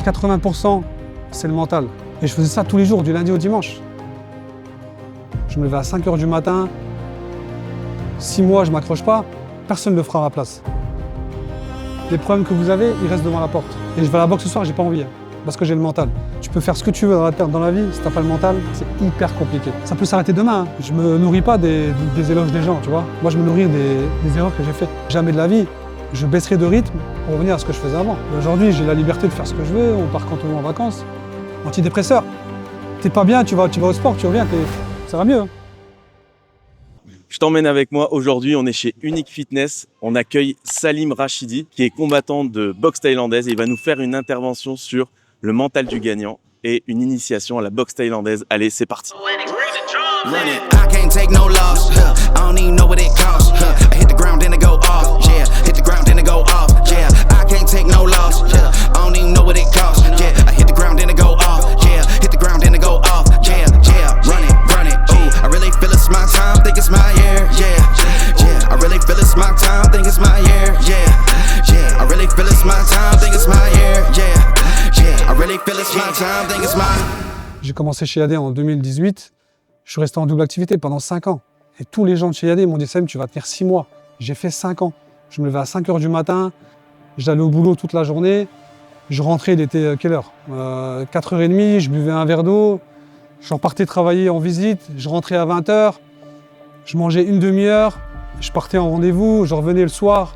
80%, c'est le mental. Et je faisais ça tous les jours, du lundi au dimanche. Je me levais à 5 h du matin. 6 mois, je ne m'accroche pas, personne ne le fera à ma place. Les problèmes que vous avez, ils restent devant la porte. Et je vais à la boxe ce soir, j'ai pas envie, parce que j'ai le mental. Tu peux faire ce que tu veux dans la vie, si t'as pas le mental, c'est hyper compliqué. Ça peut s'arrêter demain. Je me nourris pas des éloges des gens, tu vois. Moi, je me nourris des erreurs que j'ai faites. Jamais de la vie, je baisserai de rythme pour revenir à ce que je faisais avant. Aujourd'hui, j'ai la liberté de faire ce que je veux, on part quand on va en vacances. Antidépresseur. T'es pas bien, tu vas au sport, tu reviens, ça va mieux. Je t'emmène avec moi. Aujourd'hui, on est chez Unique Fitness. On accueille Salim Rachidi, qui est combattant de boxe thaïlandaise. Et il va nous faire une intervention sur le mental du gagnant et une initiation à la boxe thaïlandaise. Allez, c'est parti. J'ai commencé chez Yadé en 2018. Je suis resté en double activité pendant 5 ans. Et tous les gens de chez Yadé m'ont dit « Salim, tu vas tenir 6 mois ». J'ai fait 5 ans. Je me levais à 5 h du matin. J'allais au boulot toute la journée. Je rentrais, il était quelle heure 4 h 30, je buvais un verre d'eau. Je repartais travailler en visite. Je rentrais à 20 h. Je mangeais une demi-heure. Je partais en rendez-vous. Je revenais le soir.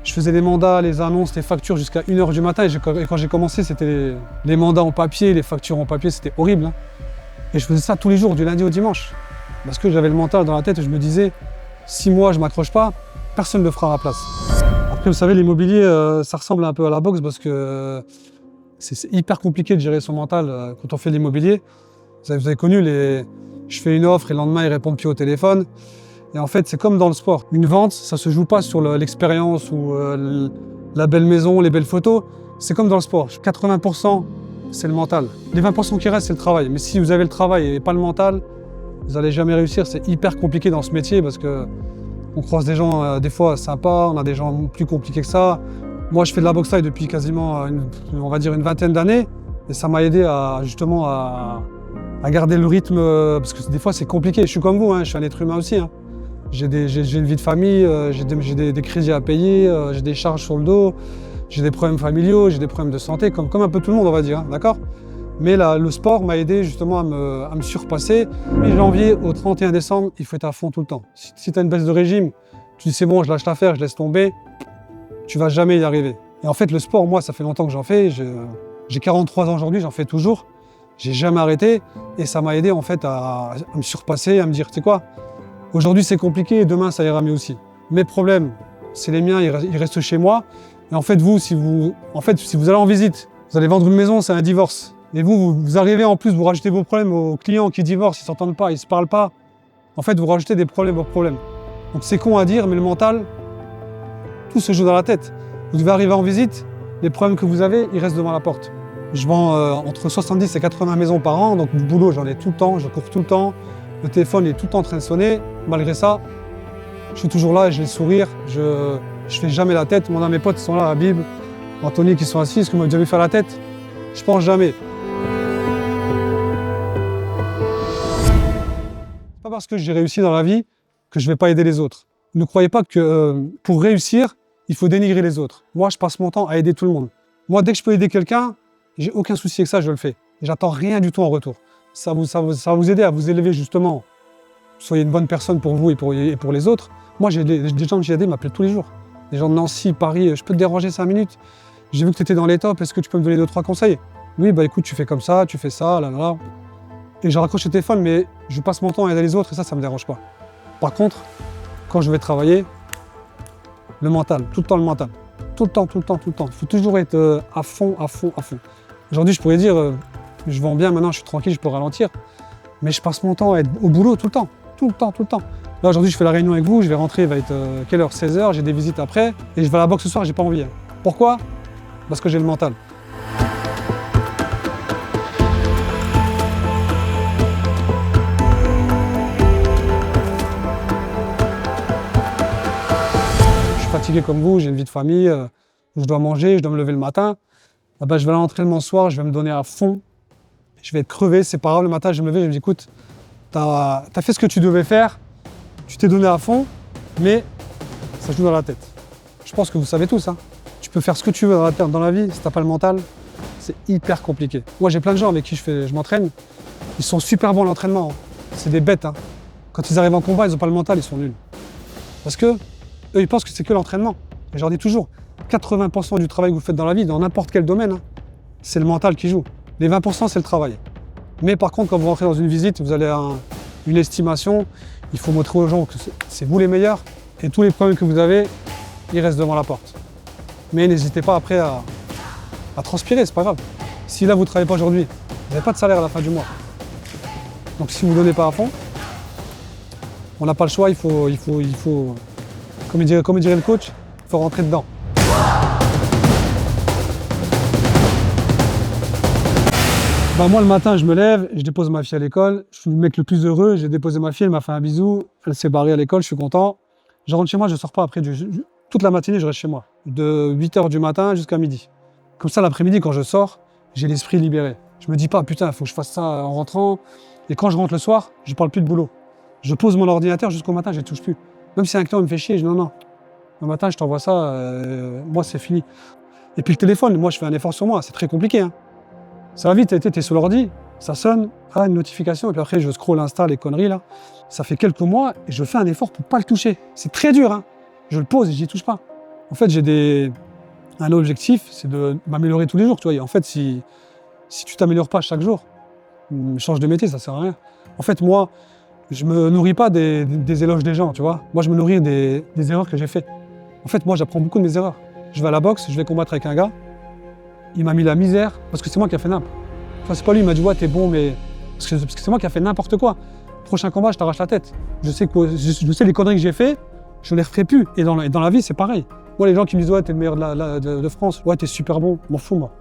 Je faisais les mandats, les annonces, les factures jusqu'à 1 h du matin. Et quand j'ai commencé, c'était les mandats en papier, les factures en papier, c'était horrible. Hein. Et je faisais ça tous les jours, du lundi au dimanche. Parce que j'avais le mental dans la tête et je me disais, 6 mois, je ne m'accroche pas, personne ne le fera à ma place. Après, vous savez, l'immobilier, ça ressemble un peu à la boxe parce que c'est hyper compliqué de gérer son mental quand on fait l'immobilier. Vous avez connu, je fais une offre et le lendemain, ils répondent plus au téléphone. Et en fait, c'est comme dans le sport. Une vente, ça ne se joue pas sur l'expérience ou la belle maison, les belles photos. C'est comme dans le sport. 80%, c'est le mental. Les 20% qui restent, c'est le travail. Mais si vous avez le travail et pas le mental, vous n'allez jamais réussir. C'est hyper compliqué dans ce métier parce qu'on croise des gens des fois sympas, on a des gens plus compliqués que ça. Moi, je fais de la boxe thaï depuis quasiment, on va dire, une vingtaine d'années. Et ça m'a aidé justement à garder le rythme. Parce que des fois, c'est compliqué. Je suis comme vous, hein, je suis un être humain aussi. Hein. J'ai une vie de famille, j'ai des crédits à payer, j'ai des charges sur le dos, j'ai des problèmes familiaux, j'ai des problèmes de santé, comme un peu tout le monde, on va dire, hein, d'accord? Mais le sport m'a aidé justement à me surpasser. Mi-janvier au 31 décembre, il faut être à fond tout le temps. Si tu as une baisse de régime, tu dis c'est bon, je lâche l'affaire, je laisse tomber, tu vas jamais y arriver. Et en fait, le sport, moi, ça fait longtemps que j'en fais, j'ai 43 ans aujourd'hui, j'en fais toujours, j'ai jamais arrêté, et ça m'a aidé en fait à me surpasser, à me dire, tu sais quoi? Aujourd'hui, c'est compliqué et demain, ça ira mieux aussi. Mes problèmes, c'est les miens, ils restent chez moi. Et en fait, si vous allez en visite, vous allez vendre une maison, c'est un divorce. Et vous arrivez en plus, vous rajoutez vos problèmes aux clients qui divorcent, ils ne s'entendent pas, ils ne se parlent pas. En fait, vous rajoutez des problèmes aux problèmes. Donc c'est con à dire, mais le mental, tout se joue dans la tête. Vous devez arriver en visite, les problèmes que vous avez, ils restent devant la porte. Je vends entre 70 et 80 maisons par an, donc du boulot, j'en ai tout le temps, je cours tout le temps. Le téléphone est tout le temps en train de sonner. Malgré ça, je suis toujours là et j'ai le sourire. Je fais jamais la tête. Mes potes sont là, Habib, Anthony qui sont assis. Est-ce que vous m'avez déjà vu faire la tête? Je pense jamais. C'est pas parce que j'ai réussi dans la vie que je vais pas aider les autres. Ne croyez pas que pour réussir, il faut dénigrer les autres. Moi, je passe mon temps à aider tout le monde. Moi, dès que je peux aider quelqu'un, j'ai aucun souci avec ça, je le fais. Et j'attends rien du tout en retour. Ça va vous aider à vous élever justement. Soyez une bonne personne pour vous et pour les autres. Moi, j'ai des gens de JAD m'appellent tous les jours. Des gens de Nancy, Paris, je peux te déranger 5 minutes. J'ai vu que tu étais dans les tops, est-ce que tu peux me donner 2-3 conseils? Oui, bah écoute, tu fais comme ça, tu fais ça, là, là, là. Et je raccroche le téléphone, mais je passe mon temps à aider les autres et ça me dérange pas. Par contre, quand je vais travailler, le mental, tout le temps le mental. Tout le temps, tout le temps, tout le temps. Il faut toujours être à fond, à fond, à fond. Aujourd'hui, je pourrais dire, je vends bien maintenant, je suis tranquille, je peux ralentir. Mais je passe mon temps à être au boulot tout le temps. Tout le temps, tout le temps. Là, aujourd'hui, je fais la réunion avec vous, je vais rentrer, il va être quelle heure? 16 h, j'ai des visites après. Et je vais à la boxe ce soir, j'ai pas envie. Hein. Pourquoi? Parce que j'ai le mental. Je suis fatigué comme vous, j'ai une vie de famille, je dois manger, je dois me lever le matin. ah bah, je vais à l'entraînement ce soir, je vais me donner à fond, je vais être crevé, c'est pas grave, le matin je vais me lever, je me dis écoute, t'as fait ce que tu devais faire, tu t'es donné à fond, mais ça joue dans la tête. Je pense que vous savez tous, hein. Tu peux faire ce que tu veux dans la vie, si t'as pas le mental, c'est hyper compliqué. Moi j'ai plein de gens avec qui je m'entraîne, ils sont super bons à l'entraînement, hein. C'est des bêtes, hein. Quand ils arrivent en combat, ils n'ont pas le mental, ils sont nuls. Parce que eux, ils pensent que c'est que l'entraînement. Et je leur dis toujours, 80% du travail que vous faites dans la vie, dans n'importe quel domaine, hein, c'est le mental qui joue. Les 20%, c'est le travail. Mais par contre, quand vous rentrez dans une visite, vous allez à une estimation, il faut montrer aux gens que c'est vous les meilleurs, et tous les problèmes que vous avez, ils restent devant la porte. Mais n'hésitez pas après à transpirer, c'est pas grave. Si là, vous ne travaillez pas aujourd'hui, vous n'avez pas de salaire à la fin du mois. Donc si vous ne donnez pas à fond, on n'a pas le choix, il faut comme il dirait le coach, il faut rentrer dedans. Bah moi le matin je me lève, je dépose ma fille à l'école, je suis le mec le plus heureux, j'ai déposé ma fille, elle m'a fait un bisou, elle s'est barrée à l'école, je suis content. Je rentre chez moi, je ne sors pas après, toute la matinée je reste chez moi, de 8h du matin jusqu'à midi. Comme ça l'après-midi quand je sors, j'ai l'esprit libéré. Je me dis pas putain, il faut que je fasse ça en rentrant. Et quand je rentre le soir, je ne parle plus de boulot. Je pose mon ordinateur jusqu'au matin, je ne touche plus. Même si un client me fait chier, je dis non, non. Le matin, je t'envoie ça, moi, c'est fini. Et puis le téléphone, moi, je fais un effort sur moi, c'est très compliqué, hein. Ça va vite, t'es sur l'ordi, ça sonne, ah, une notification, et puis après, je scroll Insta, les conneries, là. Ça fait quelques mois, et je fais un effort pour ne pas le toucher. C'est très dur, hein. Je le pose et j'y touche pas. En fait, j'ai un objectif, c'est de m'améliorer tous les jours, tu vois. Et en fait, si tu t'améliores pas chaque jour, change de métier, ça sert à rien. En fait, moi, je me nourris pas des éloges des gens, tu vois. Moi, je me nourris des erreurs que j'ai faites. En fait, moi, j'apprends beaucoup de mes erreurs. Je vais à la boxe, je vais combattre avec un gars. Il m'a mis la misère parce que c'est moi qui a fait n'importe. Enfin, c'est pas lui, il m'a dit ouais, t'es bon, mais parce que c'est moi qui a fait n'importe quoi. Prochain combat, je t'arrache la tête. Je sais les conneries que j'ai fait, je les referai plus. Et dans la vie, c'est pareil. Moi, les gens qui me disent ouais, t'es le meilleur de France, ouais, t'es super bon, m'en fous moi.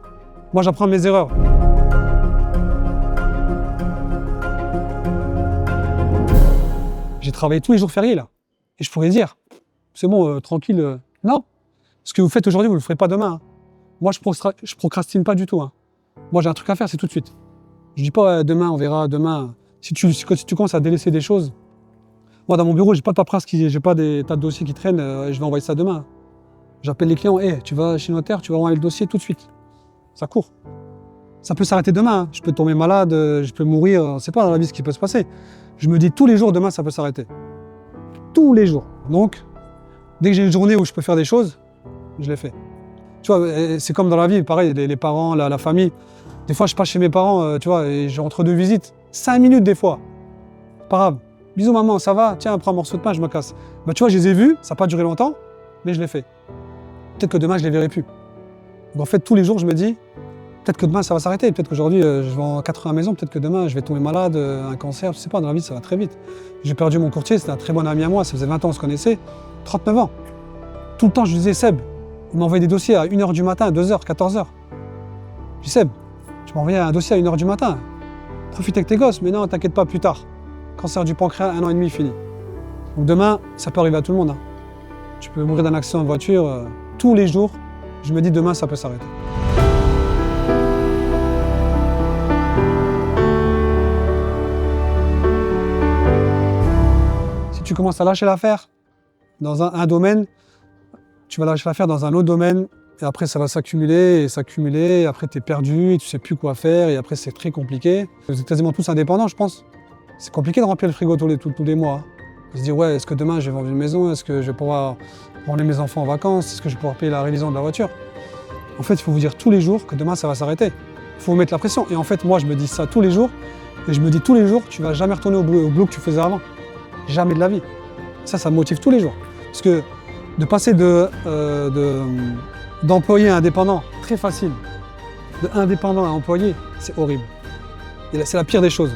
Moi, j'apprends mes erreurs. J'ai travaillé tous les jours fériés là. Et je pourrais dire, c'est bon, tranquille. Non. Ce que vous faites aujourd'hui, vous ne le ferez pas demain, hein. Moi, je procrastine pas du tout, hein. Moi, j'ai un truc à faire, c'est tout de suite. Je dis pas demain, on verra, demain. Si tu commences à délaisser des choses, moi, dans mon bureau, j'ai pas de paperasse, j'ai pas des tas de dossiers qui traînent, je vais envoyer ça demain. J'appelle les clients, hey, tu vas chez le notaire, tu vas envoyer le dossier tout de suite. Ça court. Ça peut s'arrêter demain, hein. Je peux tomber malade, je peux mourir, on ne sait pas dans la vie ce qui peut se passer. Je me dis tous les jours, demain, ça peut s'arrêter. Tous les jours. Donc, dès que j'ai une journée où je peux faire des choses, je les fais. Tu vois, c'est comme dans la vie, pareil, les parents, la famille. Des fois, je passe chez mes parents, tu vois, et j'ai entre deux visites, 5 minutes des fois. Pas grave. Bisous maman, ça va? Tiens, prends un morceau de pain, je me casse. Bah, tu vois, je les ai vus, ça n'a pas duré longtemps, mais je l'ai fait. Peut-être que demain, je ne les verrai plus. Donc, en fait, tous les jours, je me dis, peut-être que demain, ça va s'arrêter. Peut-être qu'aujourd'hui, je vais en 80 maisons. Peut-être que demain, je vais tomber malade, un cancer. Je ne sais pas, dans la vie, ça va très vite. J'ai perdu mon courtier, c'était un très bon ami à moi. Ça faisait 20 ans qu'on se connaissait. 39 ans. Tout le temps, je lui disais, Seb, il m'envoyait des dossiers à 1h du matin, 2h, 14h. Je dis, Seb, tu m'envoyais un dossier à 1h du matin. Profite avec tes gosses. Mais non, t'inquiète pas, plus tard. Cancer du pancréas, 1 an et demi, fini. Donc demain, ça peut arriver à tout le monde, hein. Tu peux mourir d'un accident de voiture. Tous les jours, je me dis, demain, ça peut s'arrêter. Tu commences à lâcher l'affaire dans un domaine, tu vas lâcher l'affaire dans un autre domaine, et après ça va s'accumuler, et après tu es perdu, et tu sais plus quoi faire, et après c'est très compliqué. Vous êtes quasiment tous indépendants, je pense. C'est compliqué de remplir le frigo tous les mois, hein. De se dire, ouais, est-ce que demain je vais vendre une maison? Est-ce que je vais pouvoir emmener mes enfants en vacances? Est-ce que je vais pouvoir payer la révision de la voiture? En fait, il faut vous dire tous les jours que demain ça va s'arrêter. Il faut vous mettre la pression. Et en fait, moi je me dis ça tous les jours, et je me dis tous les jours, tu vas jamais retourner au boulot que tu faisais avant. Jamais de la vie. Ça me motive tous les jours. Parce que de passer d'employé à indépendant, très facile. De indépendant à employé, c'est horrible. Et c'est la pire des choses.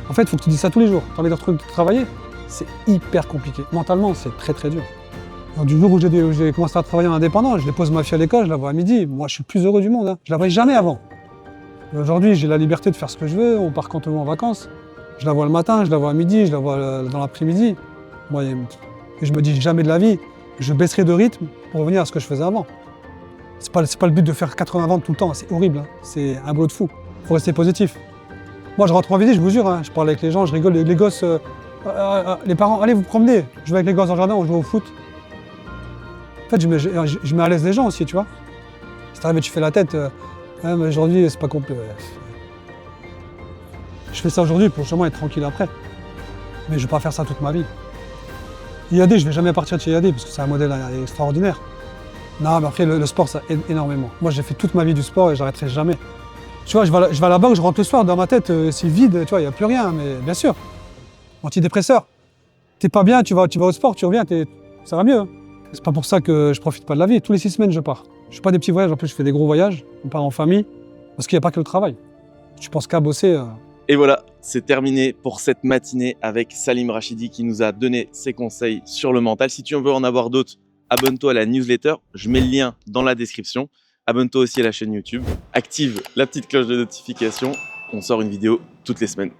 En fait, il faut que tu dises ça tous les jours. Tu as envie de travailler, c'est hyper compliqué. Mentalement, c'est très très dur. Alors, du jour où j'ai commencé à travailler en indépendant, je dépose ma fille à l'école, je la vois à midi. Moi, je suis le plus heureux du monde, hein. Je la voyais jamais avant. Aujourd'hui, j'ai la liberté de faire ce que je veux. On part quand on veut en vacances. Je la vois le matin, je la vois à midi, je la vois dans l'après-midi. Moi, et je me dis jamais de la vie, je baisserai de rythme pour revenir à ce que je faisais avant. C'est pas le but de faire 80 ventes tout le temps, c'est horrible, hein. C'est un boulot de fou. Faut rester positif. Moi, je rentre en visite, je vous jure, hein, je parle avec les gens, je rigole, les gosses, les parents, allez vous promener. Je vais avec les gosses dans le jardin, on joue au foot. En fait, je mets à l'aise les gens aussi, tu vois. Si t'arrives et tu fais la tête, ah, mais aujourd'hui, c'est pas complet. Je fais ça aujourd'hui pour justement être tranquille après. Mais je vais pas faire ça toute ma vie. IAD, je vais jamais partir de chez IAD parce que c'est un modèle extraordinaire. Non, mais après, le sport, ça aide énormément. Moi, j'ai fait toute ma vie du sport et j'arrêterai jamais. Tu vois, je vais à la banque, je rentre le soir, dans ma tête, c'est vide, tu vois, il n'y a plus rien, mais bien sûr. Antidépresseur. T'es pas bien, tu vas au sport, tu reviens, ça va mieux. Hein. C'est pas pour ça que je profite pas de la vie. Tous les 6 semaines, je pars. Je fais pas des petits voyages, en plus, je fais des gros voyages. On part en famille, parce qu'il n'y a pas que le travail. Tu penses qu'à bosser. Et voilà, c'est terminé pour cette matinée avec Salim Rachidi qui nous a donné ses conseils sur le mental. Si tu en veux en avoir d'autres, abonne-toi à la newsletter. Je mets le lien dans la description. Abonne-toi aussi à la chaîne YouTube. Active la petite cloche de notification. On sort une vidéo toutes les semaines.